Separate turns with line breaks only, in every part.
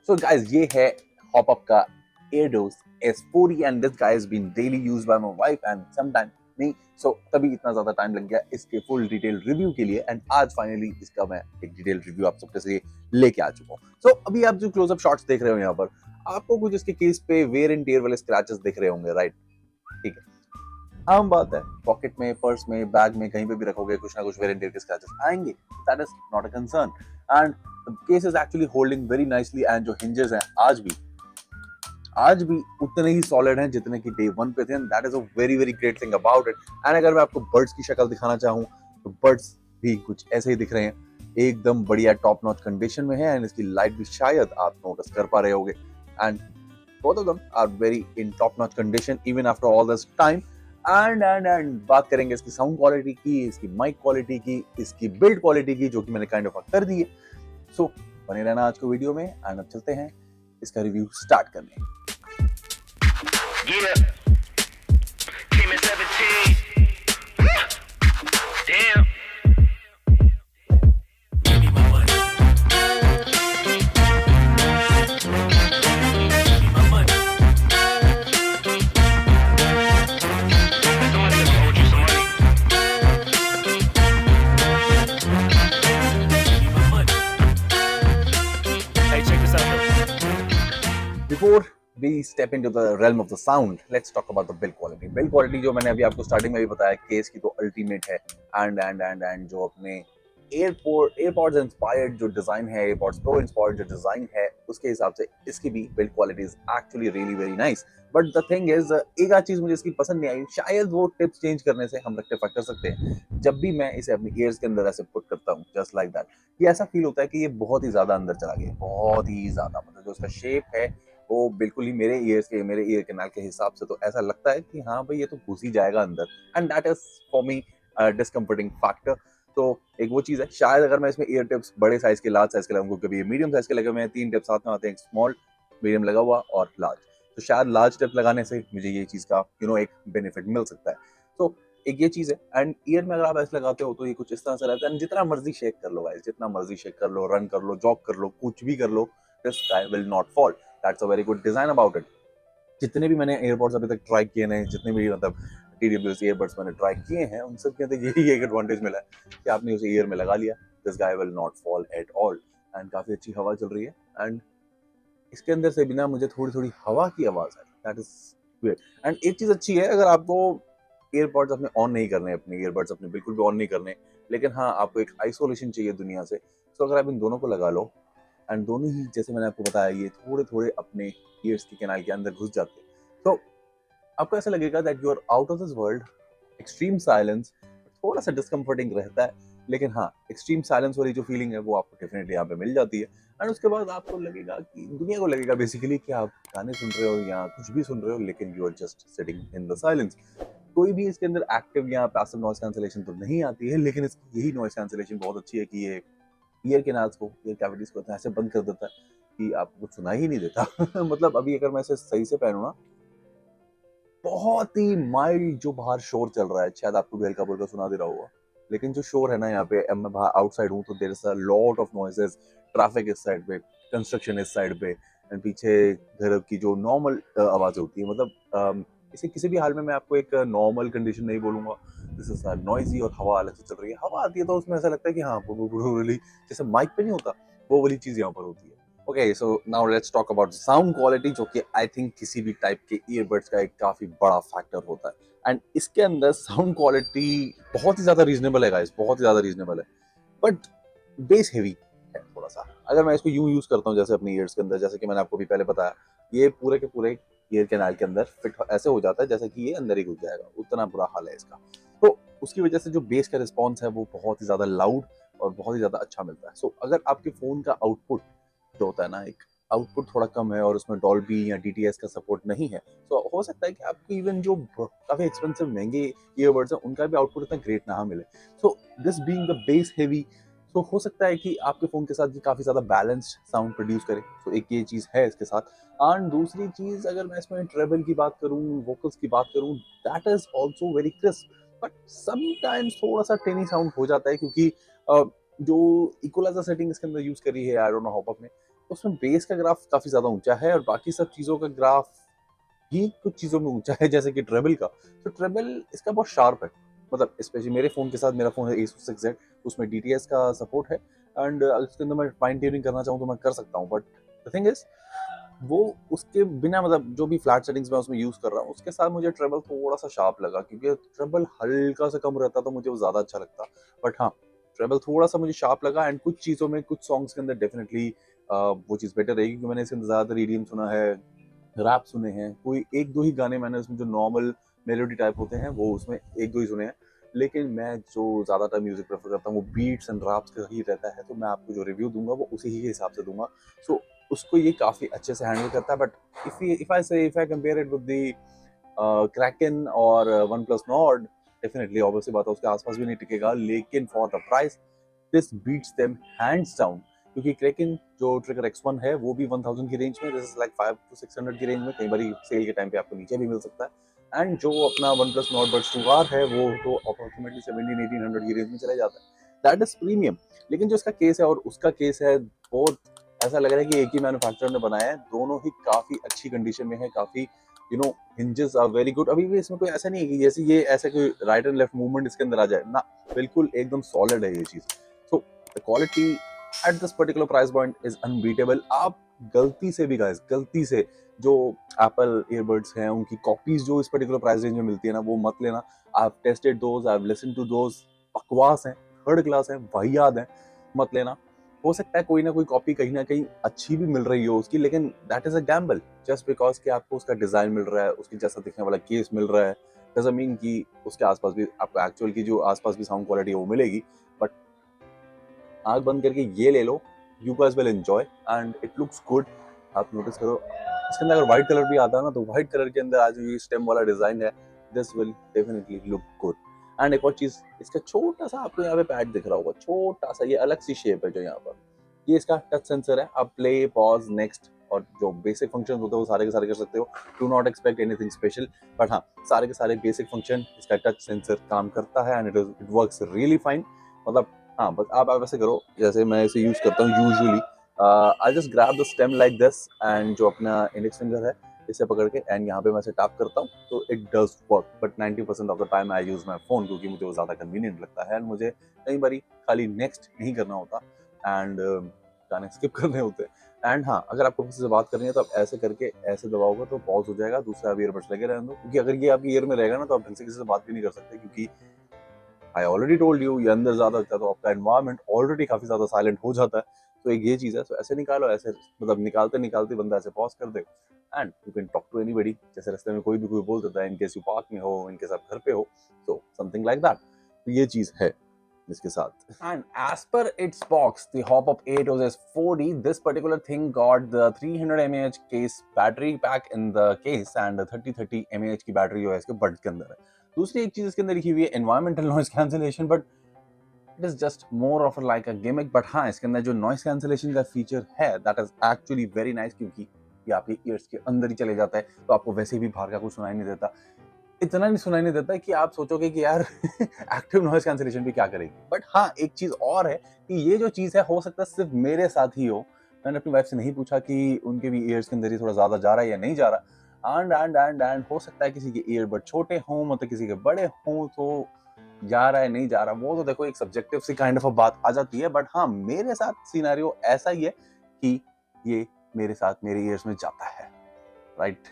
So guys, ये है Hop-Up का Airdos S40 and this guy has been daily used by my wife and sometime नहीं, so तभी इतना ज्यादा टाइम लग गया इसके फुल डिटेल रिव्यू के लिए एंड आज फाइनली इसका मैं एक डिटेल रिव्यू आप सबके लिए लेके आ चुका हूँ। So अभी आप जो क्लोजअप शॉट्स देख रहे हो यहाँ पर आपको कुछ इसके केस पे वेयर एंड टेयर वाले स्क्रैचेस दिख रहे होंगे, राइट? ठीक है, आम बात है, पॉकेट में, पर्स में, बैग में, कहीं पे भी रखोगे कुछ ना कुछ वेयर एंड टेयर के स्क्रैचेस आएंगे, that is not a concern and the case is actually holding very nicely and जो हिंजेस हैं आज भी उतने ही सॉलिड हैं जितने कि डे 1 पे थे and that is a very very great thing about it. And अगर मैं आपको बर्ड्स की शक्ल दिखाना चाहूँ तो बर्ड्स भी कुछ ऐसे ही दिख रहे हैं, एकदम बढ़िया टॉप नॉच कंडीशन में है एंड इसकी लाइट भी शायद आप नोटिस कर पा रहे होगे and both of them are very in top notch condition even after all this time and बात करेंगे इसकी साउंड क्वालिटी की, इसकी माइक क्वालिटी की, इसकी बिल्ड क्वालिटी की, जो कि मैंने काइंड ऑफ कर दी है। सो बने रहना आज को वीडियो में एंड अब चलते हैं इसका रिव्यू स्टार्ट करने।
Yeah, came at 17. Damn. Give me my money. Give me my money. Somebody owed you some money. Give me my money. Hey, check this out though.
Before we step into the realm of the sound, let's talk about the build quality. Build quality जो मैंने अभी आपको starting में भी बताया, case की तो ultimate है एंड जो अपने एयरपॉड्स इंस्पायर्ड जो डिजाइन है, एयरपॉड्स प्रो इंस्पायर्ड जो डिजाइन है, उसके हिसाब से इसकी भी build quality is actually really very nice. But the thing is, एक आध चीज मुझे इसकी पसंद नहीं आई, शायद वो टिप्स चेंज करने से हम रेक्टिफाई कर सकते हैं। जब भी मैं इसे अपनी ईयर्स के अंदर ऐसे पुट करता हूँ जस्ट लाइक दैट, ये ऐसा फील होता है कि ये बहुत ही ज्यादा अंदर चला गया, बहुत ही ज्यादा, मतलब जो उसका शेप है वो बिल्कुल ही मेरे ईयर कैनाल के हिसाब से तो ऐसा लगता है कि हाँ भाई ये तो घुस ही जाएगा अंदर and that is for me discomforting factor. तो एक वो चीज है, शायद अगर मैं इसमें ईयर टिप्स बड़े साइज के, लार्ज साइज के लगाऊंगा, कभी मीडियम साइज के लगे हुए हैं, 3 टिप्स साथ में आते हैं, एक स्मॉल, मीडियम लगा हुआ और लार्ज, तो शायद लार्ज टिप लगाने से मुझे ये चीज का एक बेनिफिट मिल सकता है। तो एक ये चीज है एंड ईयर में अगर आप ऐसे लगाते हो तो ये कुछ इस तरह से रहता है, जितना मर्जी शेक कर लो गाइस, जितना मर्जी शेक कर लो, रन कर लो, जॉग कर लो, कुछ भी कर लो, this guy will not fall. That's a very good design about it. जितने भी मैंने एयरबड्स अभी तक ट्राई किए हैं, जितने भी मतलब TWS एयरबड्स मैंने ट्राई किए हैं, उन सब के अंदर यही एक एडवांटेज मिला है कि आपने उसे ईयर में लगा लिया, this guy will not fall at all and काफी अच्छी हवा चल रही है एंड इसके अंदर से बिना मुझे थोड़ी थोड़ी हवा की आवाज आई, दैट इज वेयर। एंड एक चीज अच्छी है, अगर आपको एयरबड्स अपने ऑन नहीं करने, अपने ईयरबड्स अपने बिल्कुल भी ऑन नहीं करने, लेकिन हाँ आपको एक आइसोलेशन चाहिए दुनिया से, तो अगर आप इन दोनों को लगा लो एंड दोनों ही, जैसे मैंने आपको बताया, ये थोड़े थोड़े अपने ईयर्स के कैनाल के अंदर घुस जाते हैं, तो आपको ऐसा लगेगा that you are out of this world. Extreme silence थोड़ा सा डिस्कम्फर्टिंग रहता है, लेकिन हाँ एक्सट्रीम साइलेंस वाली जो फीलिंग है वो आपको डेफिनेटली यहाँ पे मिल जाती है एंड उसके बाद आपको लगेगा कि दुनिया को लगेगा बेसिकली कि आप गाने सुन रहे हो या कुछ भी सुन रहे हो, लेकिन you are just sitting in the silence. कोई भी इसके अंदर एक्टिव या पैसिव नॉइस कैंसलेशन तो नहीं आती है, लेकिन इसकी यही नॉइस कैंसलेशन बहुत अच्छी है कि ये ईयर कैनाल्स को, ईयर कैविटीज को ऐसे बंद कर देता है कि आपको कुछ सुनाई ही नहीं देता। मतलब अभी अगर मैं इसे सही से पहनूं ना, बहुत ही माइल्ड जो बाहर शोर चल रहा है, शायद आपको भी हल्का फुल्का सुना दे रहा होगा, लेकिन जो शोर है ना यहाँ पे, मैं बाहर आउटसाइड हूँ तो there is a lot of noises, traffic इस साइड पे, कंस्ट्रक्शन इस साइड पे एंड पीछे घर की जो नॉर्मल आवाजें होती है, मतलब इसे किसी भी हाल में मैं आपको एक नॉर्मल कंडीशन नहीं बोलूंगा, दिस इज नॉइजी और हवा अलग से चल रही है। हवा आती है तो उसमें ऐसा लगता है कि हाँ जैसे माइक पे नहीं होता, वो वाली चीज यहाँ पर होती है। Okay, so now let's talk about sound quality, जो कि आई थिंक किसी भी टाइप के ईयरबड्स का एक काफी बड़ा फैक्टर होता है एंड इसके अंदर साउंड क्वालिटी बहुत ही ज्यादा रीजनेबल है गाइस, बहुत ही ज्यादा रीजनेबल है, बट बेस हेवी है थोड़ा सा। अगर मैं इसको यूं यूज करता हूँ जैसे अपनी ईयर्स के अंदर, जैसे कि मैंने आपको भी पहले बताया, ये पूरे के पूरे ईयर कैनाल के अंदर फिट ऐसे हो जाता है जैसे कि ये अंदर ही घुस जाएगा, उतना बुरा हाल है इसका। तो उसकी वजह से जो बेस का रिस्पॉन्स है वो बहुत ही ज्यादा लाउड और बहुत ही ज्यादा अच्छा मिलता है। सो अगर आपके फोन का आउटपुट जो होता है ना, एक आउटपुट थोड़ा कम है और उसमें डॉल्बी या DTS का सपोर्ट नहीं है, तो हो सकता है कि आपको इवन जो काफी एक्सपेंसिव महंगे ईयरबड्स हैं उनका भी आउटपुट इतना ग्रेट ना मिले। So this being the base heavy, तो हो सकता है कि आपके फोन के साथ ये काफी ज्यादा बैलेंस्ड साउंड प्रोड्यूस करे, तो एक ये चीज है इसके साथ। एंड दूसरी चीज, अगर मैं इसमें ट्रेबल की बात करूं, वोकल्स की बात करूं, that is also very crisp, but sometimes थोड़ा सा टेनी साउंड हो जाता है, क्योंकि जो इक्वलाइजर सेटिंग इसके अंदर यूज करी है, आई डोंट नो हॉप-अप में, उसमें बेस का ग्राफ काफी ज्यादा ऊंचा है और बाकी सब चीजों का ग्राफ ही कुछ चीजों में ऊंचा है, जैसे कि ट्रेबल का। तो ट्रेबल इसका बहुत शार्प है, मतलब स्पेशली मेरे फोन के साथ, मेरा फोन है Asus 6Z, उसमें DTS का सपोर्ट है, एंड उसके अंदर मैं फाइन ट्यूनिंग करना चाहूँ तो मैं कर सकता हूँ, बट द थिंग इज वो उसके बिना, मतलब जो भी फ्लैट सेटिंग्स मैं उसमें यूज कर रहा हूँ उसके साथ मुझे ट्रेबल थोड़ा सा शार्प लगा, क्योंकि ट्रेबल हल्का सा कम रहता तो मुझे वो ज्यादा अच्छा लगता, बट हाँ ट्रेबल थोड़ा सा मुझे शार्प लगा, एंड कुछ चीजों में, कुछ सॉन्ग्स के अंदर डेफिनेटली वो चीज बेटर रहेगी, क्योंकि मैंने इसके अंदर ज्यादातर EDM सुना है, रैप सुने हैं, कोई एक दो ही गाने मैंने उसमें जो नॉर्मल मेलोडी टाइप होते हैं वो उसमें एक दो ही सुने हैं, लेकिन मैं जो ज्यादातर म्यूजिक प्रेफर करता हूँ वो बीट्स एंड रैप्स का ही रहता है, तो मैं आपको जो रिव्यू दूंगा वो उसी ही हिसाब से दूंगा। सो उसको ये काफी अच्छे से हैंडल करता है, but if I compare it with the Kraken और one plus Nord, definitely obviously बात है उसके आसपास भी नहीं टिकेगा, लेकिन for the price this beats them hands down, क्योंकि क्रैकन जो ट्रिगर X1 है वो भी 1000 की रेंज में, दिस इज लाइक 5 to 600 की रेंज में, कई बार सेल के टाइम पे आपको नीचे भी मिल सकता है, एंड जो अपना one plus not buds 2R है वो तो अप्रोक्सीमेटली 17-1800 की रेंज में चले जाता है, दैट इज प्रीमियम। लेकिन जो इसका केस है और उसका केस है, बहुत ऐसा लग रहा है कि एक ही मैन्युफैक्चरर ने बनाया है, दोनों ही काफी अच्छी कंडीशन में है, काफी हिंजेस आर वेरी गुड, अभी भी इसमें कोई ऐसा नहीं है कि जैसे ये ऐसा कोई राइट एंड लेफ्ट मूवमेंट इसके अंदर आ जाए ना, बिल्कुल एकदम सॉलिड है ये चीज। So the quality at this particular price point is unbeatable. आप गलती से भी गाइस, गलती से जो एप्पल ईयरबड्स हैं उनकी कॉपीज जो इस पर्टिकुलर प्राइस रेंज में मिलती है ना, वो मत लेना। I have tested those, I have listened to those, बकवास हैं, थर्ड क्लास हैं, वाहियात हैं, मत लेना। हो सकता है कोई ना कोई कॉपी कहीं ना कहीं अच्छी भी मिल रही हो उसकी, लेकिन that is a gamble, just because कि आपको उसका डिजाइन मिल रहा है, उसके जैसा दिखने वाला केस मिल रहा है, डजंट मीन कि उसके आसपास भी आपको एक्चुअल की जो आसपास भी साउंड क्वालिटी है वो मिलेगी। बट आंख बंद करके ये ले लो, you guys will enjoy and it looks good. आप नोटिस करो इसके अंदर अगर व्हाइट कलर भी आता है ना, तो व्हाइट कलर के अंदर आज ये स्टेम वाला डिजाइन है, this will definitely look good. And एक और चीज, इसका छोटा सा आपको यहाँ पे पैड दिख रहा होगा, छोटा सा, ये अलग सी शेप है जो यहाँ पर, ये इसका टच सेंसर है। आप प्ले, पॉज, नेक्स्ट और जो बेसिक फंक्शन होते हैं वो सारे के सारे कर सकते हो, do not expect anything special, but हाँ सारे के सारे बेसिक फंक्शन इसका टच सेंसर काम करता है, and it works really fine. मतलब हाँ, बस आप ऐसे करो जैसे मैं इसे यूज करता हूँ usually, I just grab the stem like this, and जो अपना इंडेक्स फिंगर है इसे पकड़ के एंड यहाँ पे मैं इसे टैप करता हूँ तो it does work, but 90% of the time I use my phone, क्योंकि मुझे वो ज्यादा कन्वीनियंट लगता है, एंड मुझे कई बार खाली नेक्स्ट नहीं करना होता एंड गाने स्किप करने होते हैं। एंड हाँ, अगर आपको किसी से बात करनी है तो आप ऐसे करके ऐसे दबाओगे तो पॉज हो जाएगा, दूसरा आप ईयरबड्स लगे रहने दो, क्योंकि अगर ये आपकी ईयर में रहेगा ना तो आप ढंग से किसी से बात भी नहीं कर सकते, क्योंकि आई ऑलरेडी टोल्ड यू ये अंदर ज्यादा होता है तो आपका एनवायरनमेंट ऑलरेडी काफी ज्यादा साइलेंट हो जाता है। तो एक ये चीज है, तो ऐसे निकालो, ऐसे मतलब निकालते निकालते बंदा ऐसे पॉज कर दे and you can talk to anybody, जैसे रास्ते में कोई भी कोई बोल देता है, इनकेस यू पार्क में हो, इनकेस आप घर पे हो, तो समथिंग लाइक दैट। तो ये चीज है इसके साथ। And as per its box, the Hop-Up 8 OS 4D, this particular thing got the 300 mAh case battery pack in the case and 30 mAh की बैटरी जो है इसके बड्स के अंदर है। दूसरी एक चीज इसके अंदर लिखी हुई है environmental noise cancellation, but it is just more of like a gimmick। but हाँ, इसके अंदर जो noise cancellation का फीचर है that is actually very nice, क्योंकि ये आपके ईयर्स के अंदर ही चले जाता है, तो आपको वैसे भी बाहर का कुछ सुनाई नहीं देता, इतना नहीं सुनाई नहीं देता कि आप सोचोगे कि यार एक्टिव नॉइज कैंसिलेशन भी क्या करेगी। बट हाँ, एक चीज और है कि ये जो चीज है हो सकता है सिर्फ मेरे साथ ही हो, मैंने अपनी वाइफ से नहीं पूछा कि उनके भी ईयर्स के अंदर ही थोड़ा ज्यादा जा रहा है या नहीं जा रहा, एंड हो सकता है किसी के ईयरबड छोटे हों, मतलब किसी के बड़े हों, तो जा रहा है नहीं जा रहा, वो तो देखो एक सब्जेक्टिव सी काइंड ऑफ बात आ जाती है। बट हाँ, मेरे साथ सिनेरियो ऐसा ही है कि ये मेरे साथ मेरे ईयर्स में जाता है, राइट।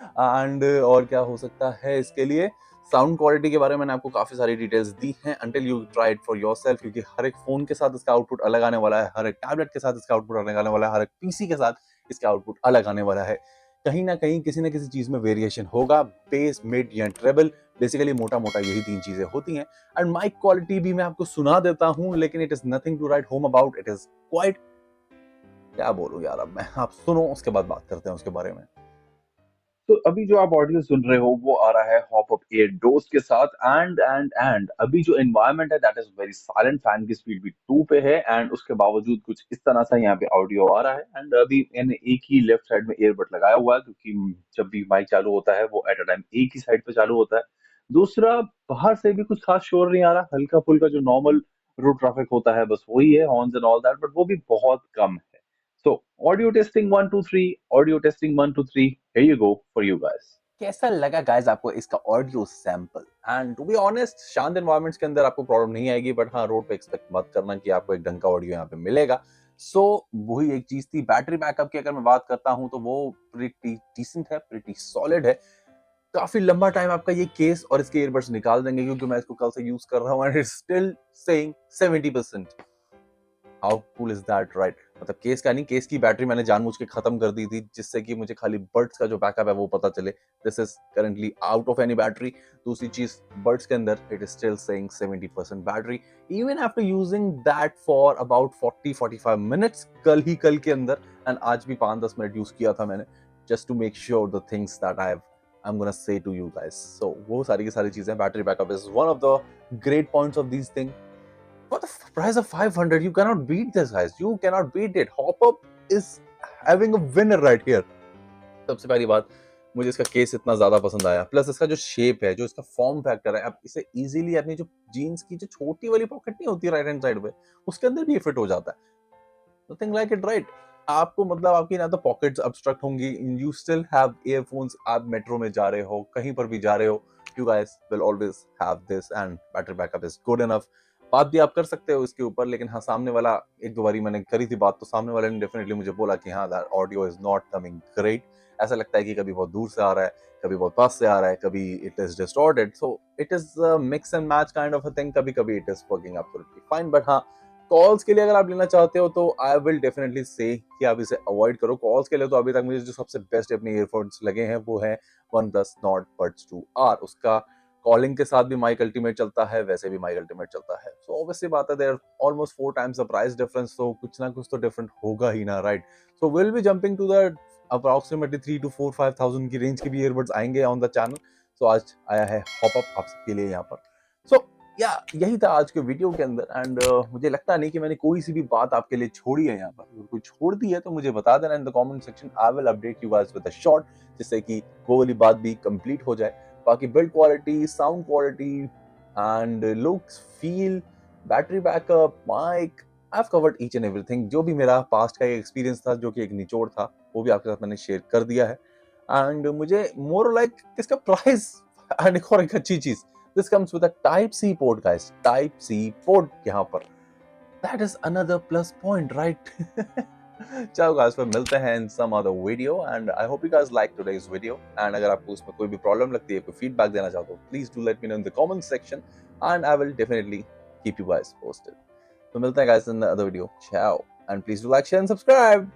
एंड और क्या हो सकता है इसके लिए, साउंड क्वालिटी के बारे में मैंने आपको काफी सारी डिटेल्स दी हैं, until you try it for yourself, क्योंकि हर एक फोन के साथ इसका आउटपुट अलग आने वाला है, हर एक टैबलेट के साथ इसका आउटपुट अलग आने वाला है, हर एक पीसी के साथ इसका आउटपुट अलग आने वाला है। कहीं ना कहीं किसी ना किसी चीज में वेरिएशन होगा, बेस, मिड या ट्रेबल, बेसिकली मोटा मोटा यही तीन चीजें होती हैं। एंड माइक क्वालिटी भी मैं आपको सुना देता हूँ, लेकिन it is nothing to write home about, it is quite, क्या बोलूं यार अब मैं, आप सुनो उसके बाद बात करते हैं उसके बारे में। तो अभी जो आप ऑडियो सुन रहे हो वो आ रहा है हॉप-अप 8 डोस के साथ, एंड अभी जो एनवायरनमेंट है that is very silent, fan की स्पीड भी 2 पे है, एंड उसके बावजूद कुछ इस तरह से यहाँ पे ऑडियो आ रहा है। एंड अभी मैंने एक ही लेफ्ट साइड में ईयरबड लगाया हुआ है, क्योंकि जब भी माइक चालू होता है वो एट अ टाइम एक ही साइड पे चालू होता है। दूसरा, बाहर से भी कुछ खास शोर नहीं आ रहा, हल्का फुल्का जो नॉर्मल रोड ट्रैफिक होता है बस वही है, horns and all that, but वो भी बहुत कम है। सो Audio testing 1 2 3, audio testing 1 2 3. Here you go for you guys. कैसा लगा गाइस आपको इसका audio sample? And to be honest, शांत एनवायरनमेंट्स के अंदर आपको प्रॉब्लम नहीं आएगी, बट हाँ, रोड पे एक्सपेक्ट मत करना कि आपको एक ढंग का ऑडियो यहाँ पे मिलेगा। सो वही एक चीज थी। बैटरी बैकअप की अगर मैं बात करता हूँ तो वो प्रीटी डिसेंट है, प्रीटी सॉलिड है। काफी लंबा टाइम आपका ये केस और इसके ईयरबड्स निकाल देंगे, क्योंकि मैं इसको कल से यूज कर रहा हूँ and it's still saying 70%। How cool is that, right? मतलब केस का नहीं, केस की बैटरी मैंने जानबूझ के खत्म कर दी थी, जिससे कि मुझे खाली बड्स का जो बैकअप है वो पता चले। This is currently out of any battery. दूसरी चीज, बड्स के अंदर it is still saying 70% battery even after using that for about 40-45 minutes कल के अंदर। एंड आज भी 5-10 मिनट यूज किया था मैंने, just to make sure the things that I'm gonna say to you guys. So वो सारी की सारी चीजें, battery backup is one of the great points of these things. For the price of 500, you cannot beat this, guys. You cannot beat it. Hop-up is having a winner right here. सबसे पहली बात, मुझे इसका case इतना ज्यादा पसंद आया, plus इसका जो शेप है, जो इसका फॉर्म फैक्टर है, आप इसे इजीली अपनी जो जीन्स की जो छोटी वाली पॉकेट नहीं होती राइट हैंड साइड पे, उसके अंदर भी फिट हो जाता है। Nothing like it, right? आपको मतलब आपकी ना तो पॉकेट्स ऑब्स्ट्रक्ट होंगी, यू स्टिल हैव ईयरफोन्स, आप मेट्रो में जा रहे हो, कहीं पर भी जा रहे हो, you guys will always have this and battery backup is good enough. बात भी आप कर सकते हो इसके ऊपर, लेकिन हाँ, सामने वाला एक दो बारी मैंने करी थी बात, तो सामने वाले ने डेफिनेटली मुझे बोला कि हाँ, that audio is not coming great. ऐसा लगता है कि कभी बहुत दूर से आ रहा है, कभी बहुत पास से आ रहा है, कभी it is distorted. So it is mix and match kind of a thing. कभी कभी it is working absolutely fine, but हाँ, कॉल्स के लिए अगर आप लेना चाहते हो तो आई विल डेफिनेटली से कि आप इसे अवॉइड करो। कॉल्स के लिए तो अभी तक मुझे जो सबसे बेस्ट अपने ईयरफोन्स लगे हैं वो है OnePlus Nord Buds 2R। उसका कॉलिंग के साथ भी माइक अल्टीमेट चलता है, वैसे भी माइक अल्टीमेट चलता है। सो ऑब्वियसली बात है, there almost 4 times the price difference, तो कुछ ना कुछ तो डिफरेंट होगा ही ना, right? So will be jumping to the approximately 3 to 4-5,000 की रेंज के भी ईयरबड्स आएंगे ऑन द चैनल। सो आज आया है हॉप अप आप सबके लिए यहाँ पर। सो या यही था आज के वीडियो के अंदर। एंड मुझे लगता नहीं कि मैंने कोई सी भी बात आपके लिए छोड़ी है यहाँ पर। अगर कोई छोड़ दी है तो मुझे बता देना in the comment section. I will update you guys with a short, जिससे कि वो वाली बात भी कंप्लीट हो जाए। बाकी build quality, sound quality and looks, feel, battery backup, mic, I have covered each and everything. जो भी मेरा पास्ट का एक्सपीरियंस था, जो कि एक निचोड़ था, वो भी आपके साथ मैंने शेयर कर दिया है। एंड मुझे मोर लाइक इसका प्राइस एंड एक और एक अच्छी चीज, this comes with a Type-C port, guys. Type-C port यहाँ पर, that is another plus point, right? चलो guys, फिर मिलते हैं in some other video and I hope you guys like today's video. And अगर आपको उसमें कोई भी प्रॉब्लम लगती है, कोई फीडबैक देना चाहते हो, please do let me know in the comment section and I will definitely keep you guys posted. तो मिलते हैं guys in the other video. Ciao and please do like, share and subscribe.